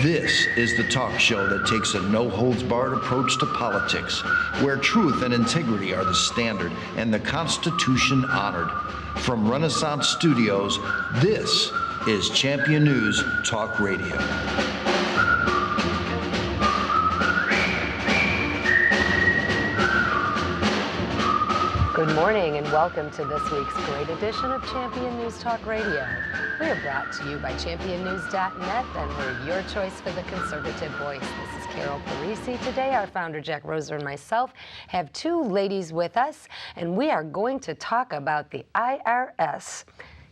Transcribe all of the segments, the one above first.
This is the talk show that takes a no-holds-barred approach to politics, where truth and integrity are the standard and the Constitution honored. From Renaissance Studios, this is Champion News Talk Radio. Good morning and welcome to this week's great edition of Champion News Talk Radio. We are brought to you by championnews.net, and we're your choice for the conservative voice. This is Carol Parisi. Today, our founder, Jack Roeser, and myself have two ladies with us, and we are going to talk about the IRS.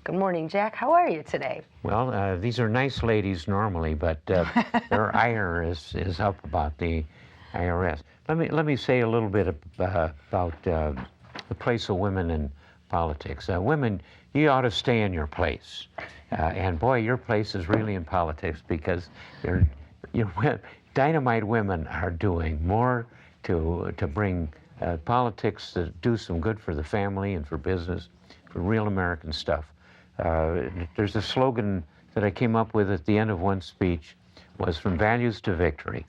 Good morning, Jack. How are you today? Well, these are nice ladies normally, but their ire is up about the IRS. Let me say a little bit about the place of women in politics. Women, you ought to stay in your place. And boy, your place is really in politics, because dynamite women are doing more to bring politics to do some good for the family and for business, for real American stuff. There's a slogan that I came up with at the end of one speech, was from values to victory.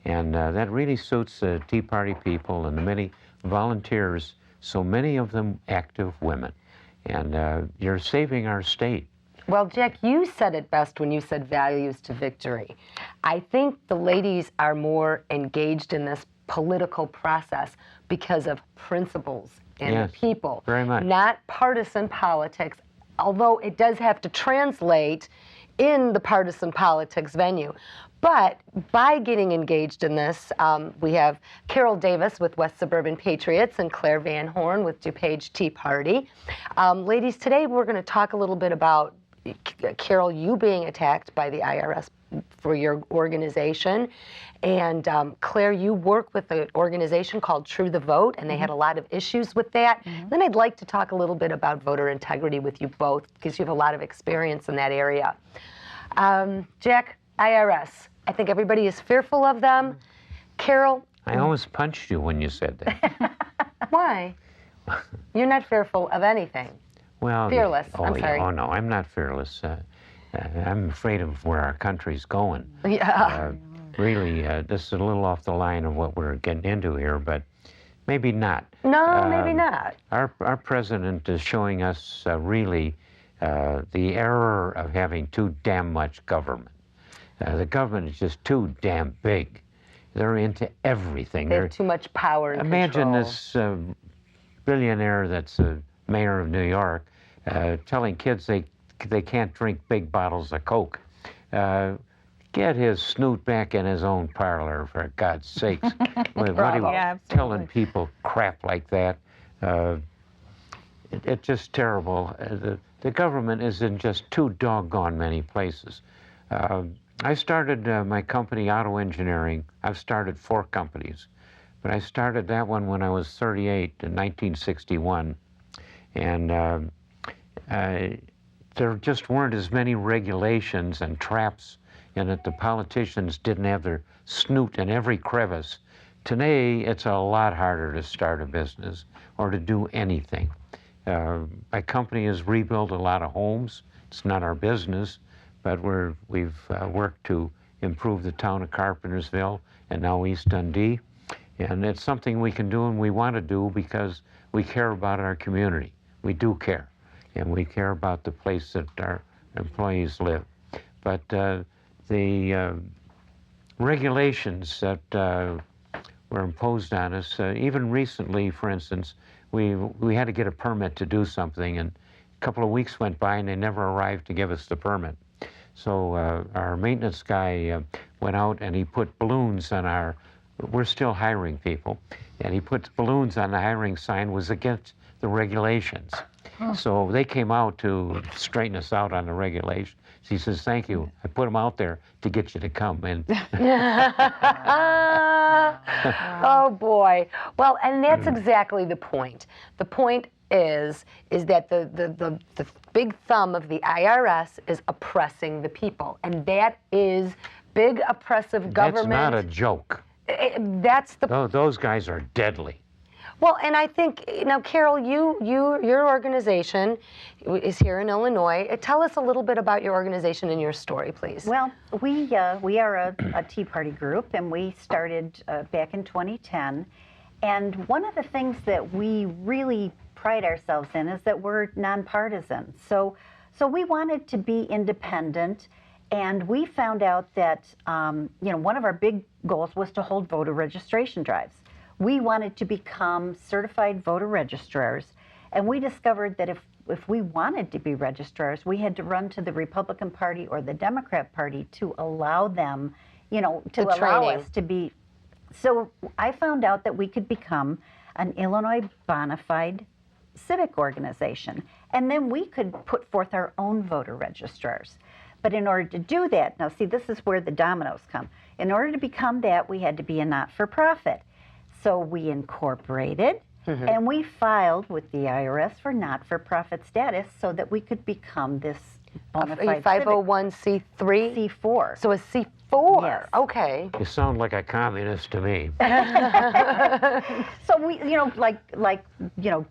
And that really suits the Tea Party people and the many volunteers, so many of them active women. And you're saving our state. Well, Jack, you said it best when you said values to victory. I think the ladies are more engaged in this political process because of principles and Yes, people. very much. Not partisan politics, although it does have to translate in the partisan politics venue. But by getting engaged in this, we have Carol Davis with West Suburban Patriots and Claire Van Horn with Dupage Tea Party. Ladies, today we're going to talk a little bit about, Carol, you being attacked by the IRS for your organization. And Claire, you work with an organization called True the Vote, and they had a lot of issues with that. Then I'd like to talk a little bit about voter integrity with you both, because you have a lot of experience in that area. Jack, IRS. I think everybody is fearful of them. Carol? I almost punched you when you said that. Why? You're not fearful of anything. Well, Fearless, I'm sorry. Oh, no, I'm not fearless. I'm afraid of where our country's going. Yeah. Really, this is a little off the line of what we're getting into here, but maybe not. No, maybe not. Our president is showing us really the error of having too damn much government. The government is just too damn big. They're into everything. They have too much power and Imagine control. this billionaire that's the mayor of New York telling kids they can't drink big bottles of Coke. Get his snoot back in his own parlor, for God's sakes. What are you telling people crap like that? It's just terrible. The government is in just too doggone many places. I started my company, Auto Engineering. I've started 4 companies, but I started that one when I was 38 in 1961. And there just weren't as many regulations and traps in it. The politicians didn't have their snoot in every crevice. Today, it's a lot harder to start a business or to do anything. My company has rebuilt a lot of homes. It's not our business, but we've worked to improve the town of Carpentersville and now East Dundee. And it's something we can do and we want to do because we care about our community. We do care. And we care about the place that our employees live. But the regulations that were imposed on us, even recently, for instance, we had to get a permit to do something, and a couple of weeks went by and they never arrived to give us the permit. So our maintenance guy went out and he put balloons on we're still hiring people, and he put balloons on the hiring sign was against the regulations. So they came out to straighten us out on the regulations. He says, thank you. I put them out there to get you to come. And Oh, boy. Well, and that's exactly the point. The point is that the big thumb of the IRS is oppressing the people. And that is big oppressive government. That's not a joke. That's the... Those guys are deadly. Well, and I think, now, Carol, your organization is here in Illinois. Tell us a little bit about your organization and your story, please. Well, we are a Tea Party group, and we started back in 2010. And one of the things that we really pride ourselves in is that we're nonpartisan. So we wanted to be independent, and we found out that one of our big goals was to hold voter registration drives. We wanted to become certified voter registrars, and we discovered that if we wanted to be registrars, we had to run to the Republican Party or the Democrat Party to allow them, to allow us to be. So I found out that we could become an Illinois bona fide civic organization, and then we could put forth our own voter registrars. But in order to do that, now see, this is where the dominoes come. In order to become that, we had to be a not-for-profit. So we incorporated, and we filed with the IRS for not-for-profit status so that we could become this bona fide 501c3? C4. So a C4. Yes. Okay. You sound like a communist to me. So we,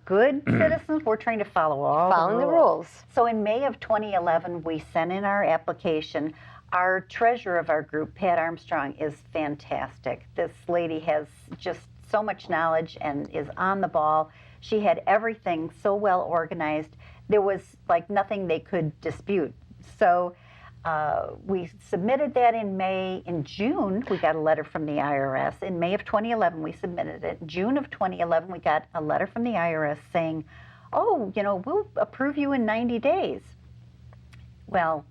good citizens, we're trying to follow all the rules. So in May of 2011, we sent in our application. Our treasurer of our group, Pat Armstrong, is fantastic. This lady has just so much knowledge and is on the ball. She had everything so well organized. There was nothing they could dispute. So we submitted that in May. In June, we got a letter from the IRS. In May of 2011, we submitted it. In June of 2011, we got a letter from the IRS saying, we'll approve you in 90 days. Well,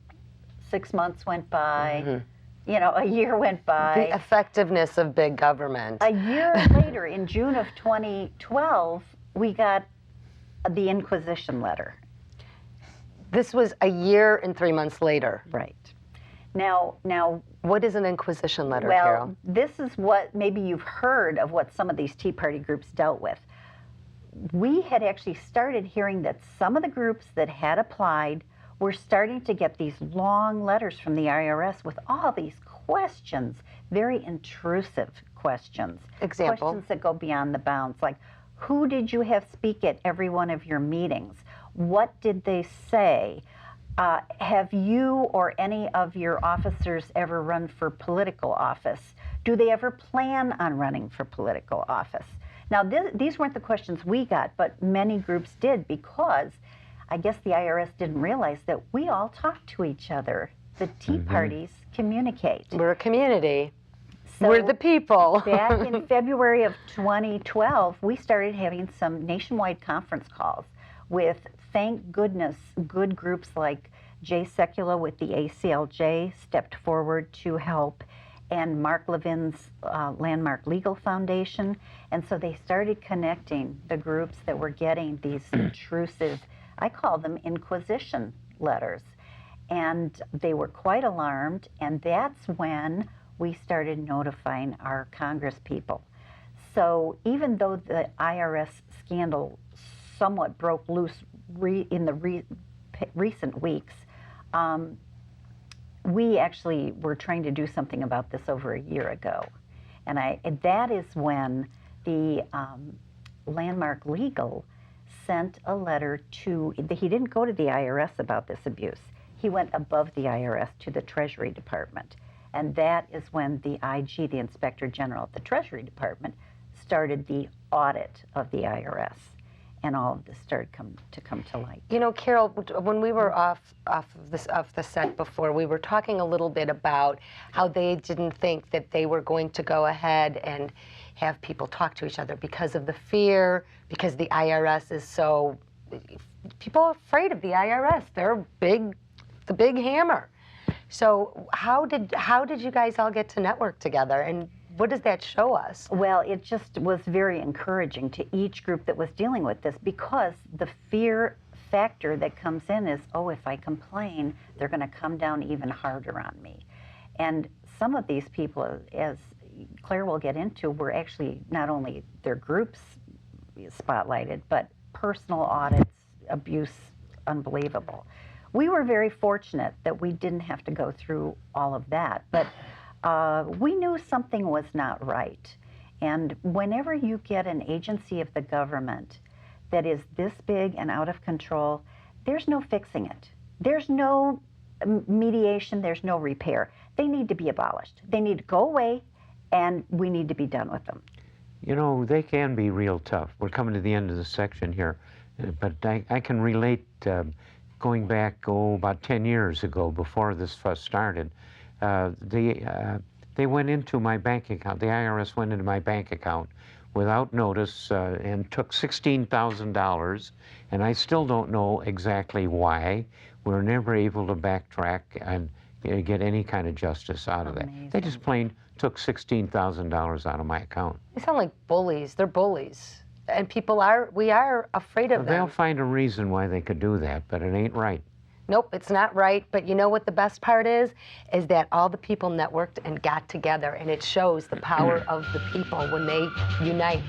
6 months went by. A year went by. The effectiveness of big government. A year later, in June of 2012, we got the Inquisition letter. This was a year and 3 months later. Right. Now, what is an Inquisition letter, well, Carol? This is what maybe you've heard of what some of these Tea Party groups dealt with. We had actually started hearing that some of the groups that had applied were starting to get these long letters from the IRS with all these questions, very intrusive questions. Example? Questions that go beyond the bounds, like, who did you have speak at every one of your meetings? What did they say? Have you or any of your officers ever run for political office? Do they ever plan on running for political office? Now, these weren't the questions we got, but many groups did, because I guess the IRS didn't realize that we all talk to each other. The Tea Parties communicate. We're a community. So we're the people. Back in February of 2012, we started having some nationwide conference calls with, thank goodness, good groups like Jay Sekula with the ACLJ stepped forward to help, and Mark Levin's Landmark Legal Foundation. And so they started connecting the groups that were getting these intrusive, I call them Inquisition letters. And they were quite alarmed, and that's when we started notifying our Congress people. So even though the IRS scandal somewhat broke loose in the recent weeks, we actually were trying to do something about this over a year ago. And that is when the Landmark Legal sent a letter to, he didn't go to the IRS about this abuse. He went above the IRS to the Treasury Department. And that is when the IG, the Inspector General of the Treasury Department, started the audit of the IRS. And all of this started to come to light. You know, Carol, when we were off the set before, we were talking a little bit about how they didn't think that they were going to go ahead and have people talk to each other because of the fear, because the IRS is so, people are afraid of the IRS. They're the big hammer. So how did you guys all get to network together, and what does that show us? Well, it just was very encouraging to each group that was dealing with this, because the fear factor that comes in is, oh, if I complain, they're going to come down even harder on me. And some of these people, as Claire will get into, were actually not only their groups spotlighted, but personal audits, abuse, unbelievable. We were very fortunate that we didn't have to go through all of that, but we knew something was not right. And whenever you get an agency of the government that is this big and out of control, there's no fixing it. There's no mediation, there's no repair. They need to be abolished. They need to go away, and we need to be done with them. You know, they can be real tough. We're coming to the end of the section here, but I can relate, going back, about 10 years ago, before this fuss started, they went into my bank account. The IRS went into my bank account without notice and took $16,000, and I still don't know exactly why. We were never able to backtrack and get any kind of justice out of that. They just plain took $16,000 out of my account. They sound like bullies. They're bullies. And we are afraid of them. They'll find a reason why they could do that, but it ain't right. Nope, it's not right. But you know what the best part is that all the people networked and got together, and it shows the power of the people when they unite.